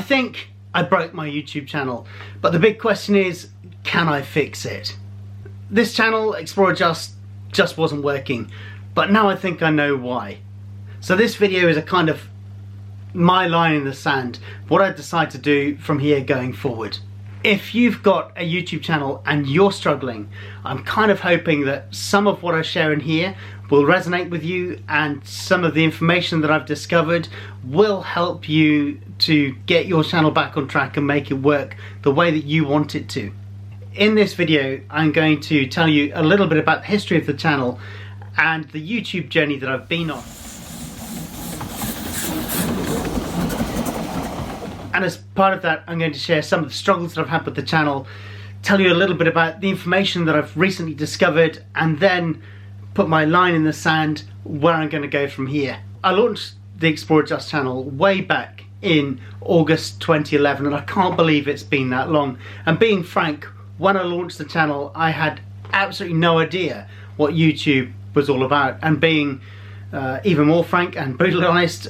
think I broke my YouTube channel, but the big question is, can I fix it? This channel, ExplorerJust, just wasn't working, but now I think I know why. So this video is a kind of my line in the sand, what I decide to do from here going forward. If you've got a YouTube channel and you're struggling, I'm kind of hoping that some of what I share in here will resonate with you, and some of the information that I've discovered will help you to get your channel back on track and make it work the way that you want it to. In this video, I'm going to tell you a little bit about the history of the channel and the YouTube journey that I've been on. And as part of that, I'm going to share some of the struggles that I've had with the channel, tell you a little bit about the information that I've recently discovered, and then put my line in the sand where I'm going to go from here. I launched the ExplorerJust channel way back in August 2011, and I can't believe it's been that long. And being frank, when I launched the channel, I had absolutely no idea what YouTube was all about. And being even more frank and brutally honest,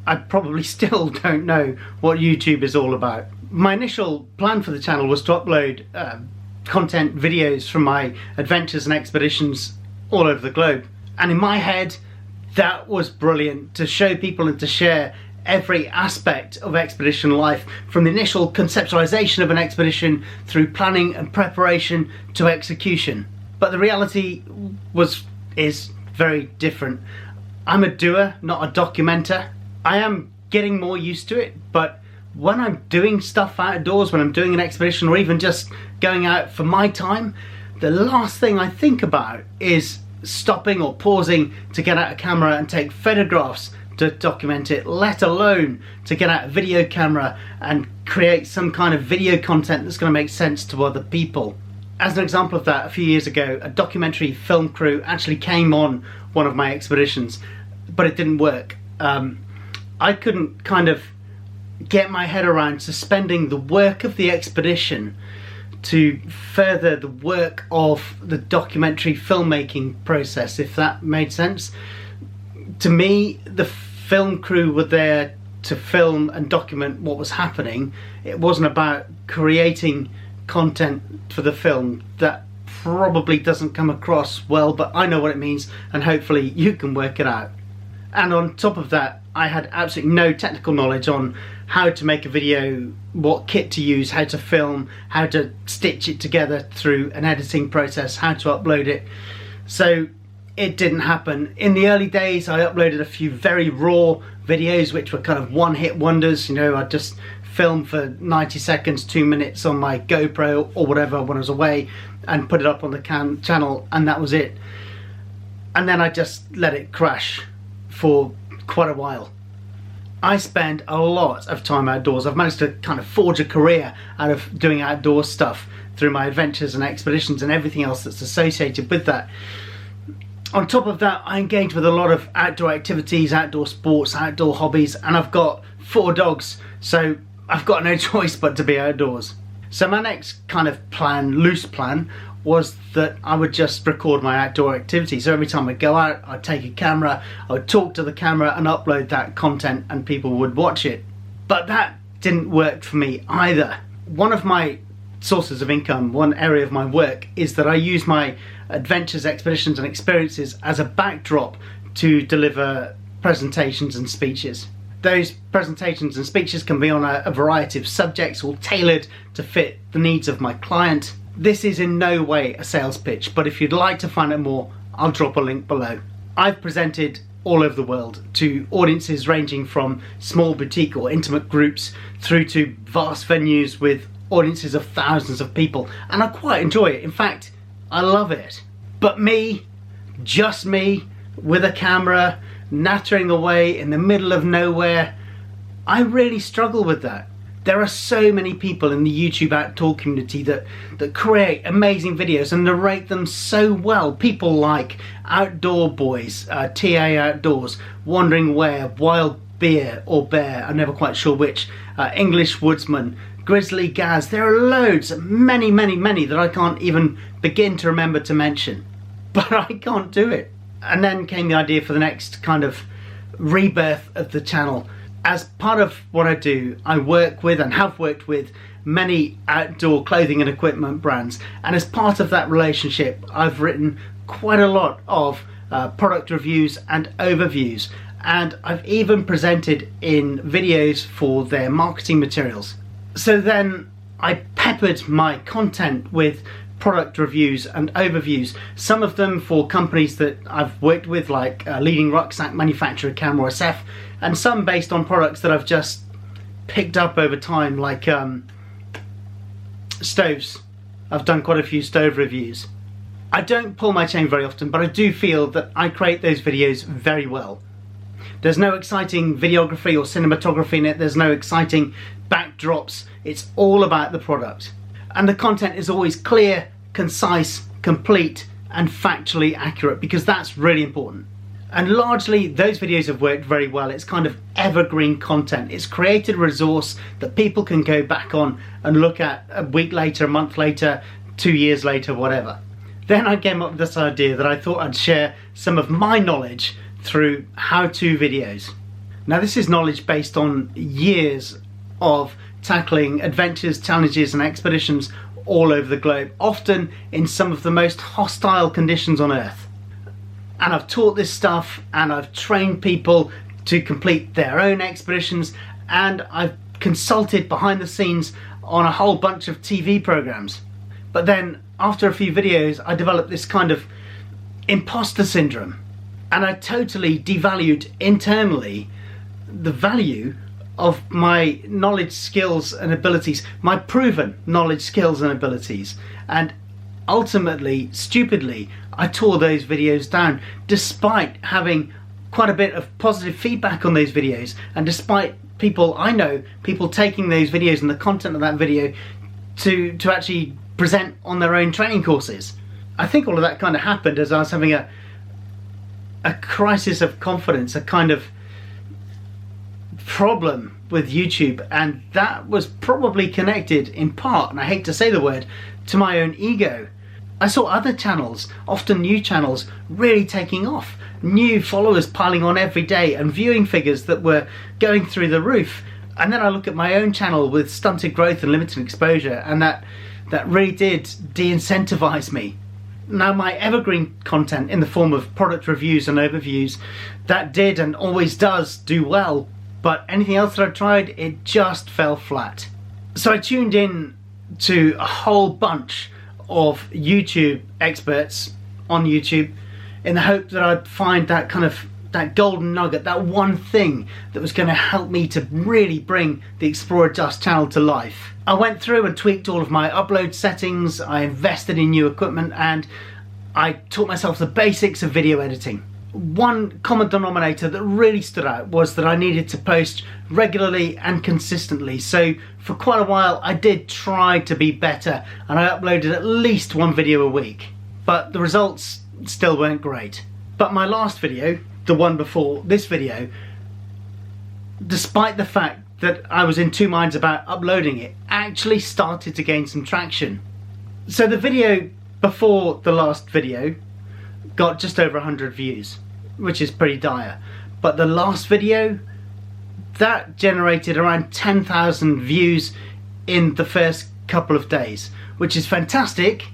I probably still don't know what YouTube is all about. My initial plan for the channel was to upload content videos from my adventures and expeditions all over the globe. And in my head, that was brilliant, to show people and to share every aspect of expedition life, from the initial conceptualization of an expedition through planning and preparation to execution. But the reality is very different. I'm a doer, not a documenter. I am getting more used to it, but when I'm doing stuff outdoors, when I'm doing an expedition, or even just going out for my time, the last thing I think about is stopping or pausing to get out a camera and take photographs to document it, let alone to get out a video camera and create some kind of video content that's going to make sense to other people. As an example of that, a few years ago, a documentary film crew actually came on one of my expeditions, but it didn't work. I couldn't kind of get my head around suspending the work of the expedition to further the work of the documentary filmmaking process, if that made sense. To me, the film crew were there to film and document what was happening. It wasn't about creating content for the film. That probably doesn't come across well, but I know what it means, and hopefully you can work it out. And on top of that, I had absolutely no technical knowledge on how to make a video, what kit to use, how to film, how to stitch it together through an editing process, how to upload it. So it didn't happen. In the early days, I uploaded a few very raw videos which were kind of one-hit wonders. You know, I'd just film for 90 seconds, 2 minutes on my GoPro or whatever when I was away, and put it up on the channel, and that was it. And then I just let it crash for quite a while. I spend a lot of time outdoors. I've managed to kind of forge a career out of doing outdoor stuff through my adventures and expeditions and everything else that's associated with that. On top of that, I engage with a lot of outdoor activities, outdoor sports, outdoor hobbies, and I've got 4 dogs, so I've got no choice but to be outdoors. So my next kind of plan, loose plan, was that I would just record my outdoor activity. So every time I go out, I'd take a camera, I would talk to the camera and upload that content, and people would watch it. But that didn't work for me either. One of my sources of income, one area of my work, is that I use my adventures, expeditions and experiences as a backdrop to deliver presentations and speeches. Those presentations and speeches can be on a variety of subjects, all tailored to fit the needs of my client. This is in no way a sales pitch, but if you'd like to find out more, I'll drop a link below. I've presented all over the world to audiences ranging from small boutique or intimate groups through to vast venues with audiences of thousands of people, and I quite enjoy it. In fact, I love it. But me, just me, with a camera, nattering away in the middle of nowhere, I really struggle with that. There are so many people in the YouTube outdoor community that create amazing videos and narrate them so well. People like Outdoor Boys, TA Outdoors, Wandering Where, Wild Beare or Beare, I'm never quite sure which, English Woodsman, Grizly Gaz. There are loads, many that I can't even begin to remember to mention. But I can't do it. And then came the idea for the next kind of rebirth of the channel. As part of what I do, I work with and have worked with many outdoor clothing and equipment brands, and as part of that relationship I've written quite a lot of product reviews and overviews, and I've even presented in videos for their marketing materials. So then I peppered my content with product reviews and overviews, some of them for companies that I've worked with, like leading rucksack manufacturer Camera SF, and some based on products that I've just picked up over time, like stoves. I've done quite a few stove reviews. I don't pull my chain very often, but I do feel that I create those videos very well. There's no exciting videography or cinematography in it, there's no exciting backdrops, it's all about the product. And the content is always clear, concise, complete, and factually accurate, because that's really important. And largely those videos have worked very well. It's kind of evergreen content. It's created a resource that people can go back on and look at a week later, a month later, 2 years later, whatever. Then I came up with this idea that I thought I'd share some of my knowledge through how-to videos. Now this is knowledge based on years of tackling adventures, challenges and expeditions all over the globe, often in some of the most hostile conditions on Earth. And I've taught this stuff, and I've trained people to complete their own expeditions, and I've consulted behind the scenes on a whole bunch of TV programs. But then after a few videos I developed this kind of imposter syndrome, and I totally devalued internally the value of my knowledge, skills and abilities, my proven knowledge, skills and abilities, and ultimately, stupidly, I tore those videos down despite having quite a bit of positive feedback on those videos, and despite people I know, people taking those videos and the content of that video to actually present on their own training courses. I think all of that kind of happened as I was having a crisis of confidence, a kind of problem with YouTube, and that was probably connected in part, and I hate to say the word, to my own ego. I saw other channels, often new channels, really taking off, new followers piling on every day and viewing figures that were going through the roof, and then I look at my own channel with stunted growth and limited exposure, and that really did de-incentivize me. Now my evergreen content in the form of product reviews and overviews, that did and always does do well, but anything else that I tried, it just fell flat. So I tuned in to a whole bunch of YouTube experts on YouTube in the hope that I'd find that kind of that golden nugget, that one thing that was going to help me to really bring the ExplorerJust channel to life. I went through and tweaked all of my upload settings, I invested in new equipment, and I taught myself the basics of video editing. One common denominator that really stood out was that I needed to post regularly and consistently. So for quite a while I did try to be better, and I uploaded at least one video a week, but the results still weren't great. But my last video, the one before this video, despite the fact that I was in two minds about uploading it, actually started to gain some traction. So the video before the last video got just over 100 views, which is pretty dire. But the last video, that generated around 10,000 views in the first couple of days, which is fantastic,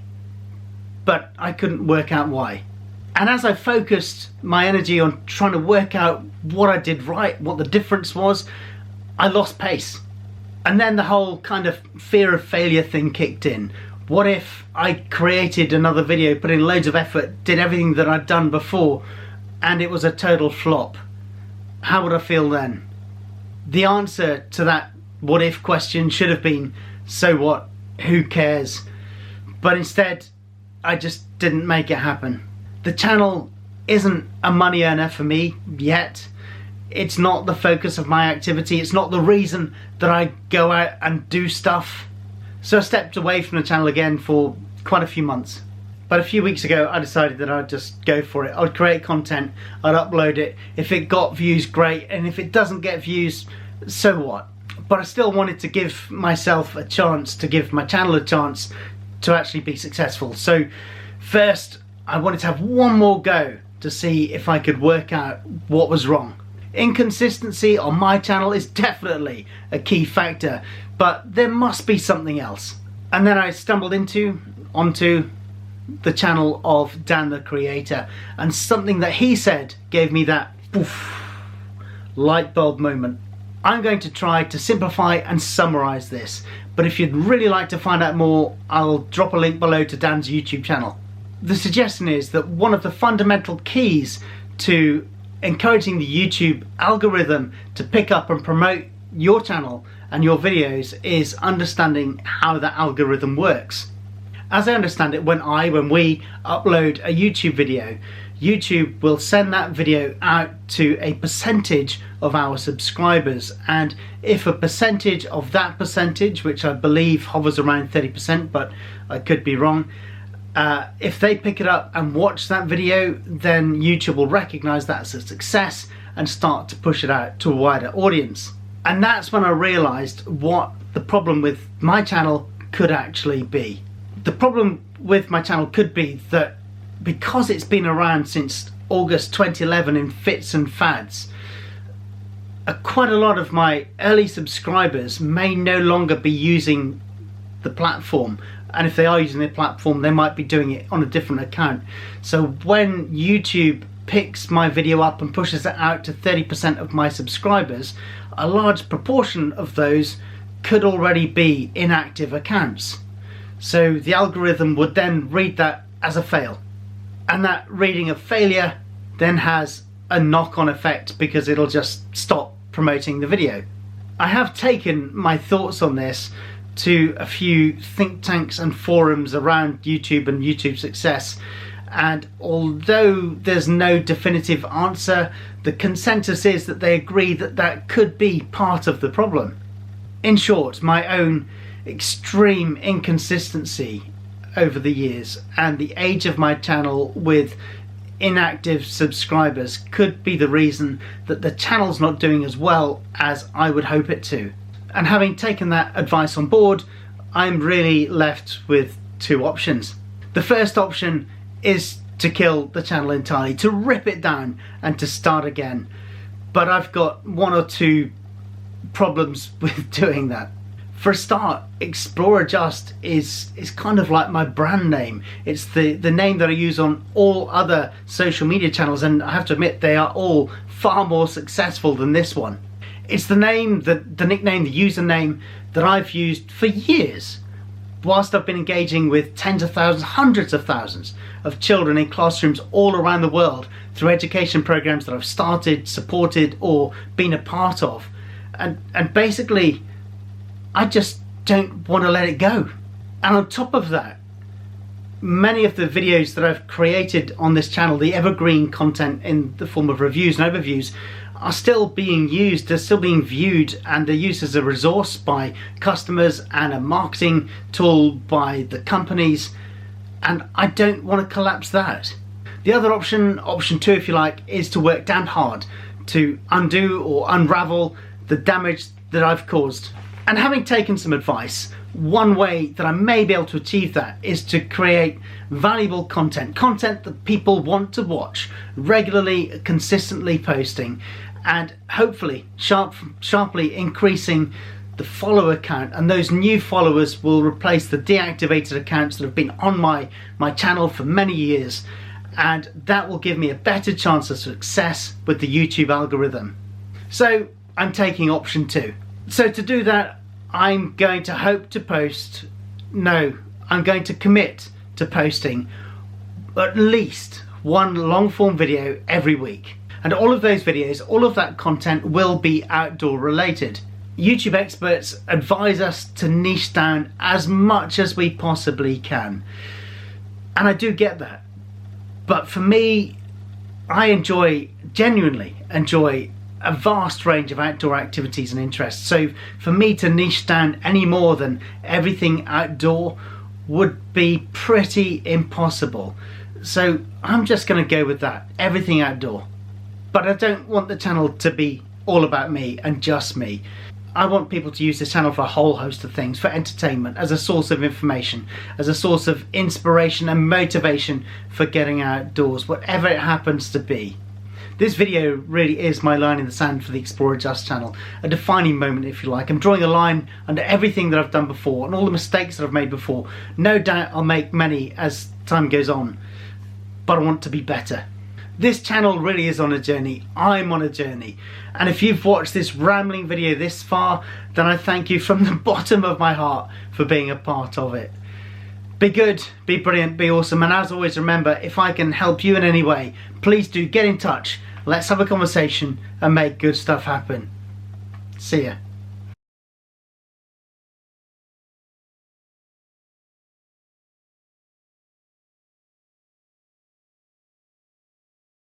but I couldn't work out why. And as I focused my energy on trying to work out what I did right, what the difference was, I lost pace. And then the whole kind of fear of failure thing kicked in. What if I created another video, put in loads of effort, did everything that I'd done before, and it was a total flop? How would I feel then? The answer to that what if question should have been, so what, who cares? But instead, I just didn't make it happen. The channel isn't a money earner for me yet. It's not the focus of my activity. It's not the reason that I go out and do stuff. So I stepped away from the channel again for quite a few months. But a few weeks ago I decided that I'd just go for it. I'd create content, I'd upload it. If it got views, great, and if it doesn't get views, so what? But I still wanted to give myself a chance, to give my channel a chance to actually be successful. So first I wanted to have one more go to see if I could work out what was wrong. Inconsistency on my channel is definitely a key factor, but there must be something else. And then I stumbled onto the channel of Dan the Creator, and something that he said gave me that poof, light bulb moment. I'm going to try to simplify and summarize this, but if you'd really like to find out more, I'll drop a link below to Dan's YouTube channel. The suggestion is that one of the fundamental keys to encouraging the YouTube algorithm to pick up and promote your channel and your videos is understanding how that algorithm works. As I understand it, when we upload a YouTube video, YouTube will send that video out to a percentage of our subscribers, and if a percentage of that percentage, which I believe hovers around 30%, but I could be wrong, if they pick it up and watch that video, then YouTube will recognize that as a success and start to push it out to a wider audience. And that's when I realized what the problem with my channel could actually be. The problem with my channel could be that because it's been around since August 2011 in fits and fads, quite a lot of my early subscribers may no longer be using the platform, and if they are using the platform, they might be doing it on a different account. So when YouTube picks my video up and pushes it out to 30% of my subscribers, a large proportion of those could already be inactive accounts. So the algorithm would then read that as a fail, and that reading of failure then has a knock-on effect because it'll just stop promoting the video. I have taken my thoughts on this to a few think tanks and forums around YouTube and YouTube success, and although there's no definitive answer, the consensus is that they agree that that could be part of the problem. In short, my own extreme inconsistency over the years and the age of my channel with inactive subscribers could be the reason that the channel's not doing as well as I would hope it to. And having taken that advice on board, I'm really left with two options. The first option is to kill the channel entirely, to rip it down and to start again. But I've got one or two problems with doing that. For a start, ExplorerJust is kind of like my brand name. It's the name that I use on all other social media channels, and I have to admit they are all far more successful than this one. It's the name, the nickname, the username that I've used for years, whilst I've been engaging with tens of thousands, hundreds of thousands of children in classrooms all around the world through education programs that I've started, supported, or been a part of. And basically, I just don't want to let it go. And on top of that, many of the videos that I've created on this channel, the evergreen content in the form of reviews and overviews, are still being used, they're still being viewed, and they're used as a resource by customers and a marketing tool by the companies, and I don't want to collapse that. The other option, option two if you like, is to work damn hard to undo or unravel the damage that I've caused. And having taken some advice, one way that I may be able to achieve that is to create valuable content that people want to watch, regularly, consistently posting, and hopefully sharply increasing the follower count, and those new followers will replace the deactivated accounts that have been on my channel for many years, and that will give me a better chance of success with the YouTube algorithm. So I'm taking option two. So to do that, I'm going to hope to post, no, I'm going to commit to posting at least one long form video every week. And all of those videos, all of that content will be outdoor related. YouTube experts advise us to niche down as much as we possibly can. And I do get that. But for me, I genuinely enjoy a vast range of outdoor activities and interests. So for me to niche down any more than everything outdoor would be pretty impossible. So I'm just going to go with that, everything outdoor. But I don't want the channel to be all about me and just me. I want people to use this channel for a whole host of things, for entertainment, as a source of information, as a source of inspiration and motivation for getting outdoors, whatever it happens to be. This video really is my line in the sand for the ExplorerJust channel, a defining moment if you like. I'm drawing a line under everything that I've done before and all the mistakes that I've made before. No doubt I'll make many as time goes on, but I want to be better. This channel really is on a journey. I'm on a journey. And if you've watched this rambling video this far, then I thank you from the bottom of my heart for being a part of it. Be good, be brilliant, be awesome, and as always remember, if I can help you in any way, please do get in touch. Let's have a conversation and make good stuff happen. See ya.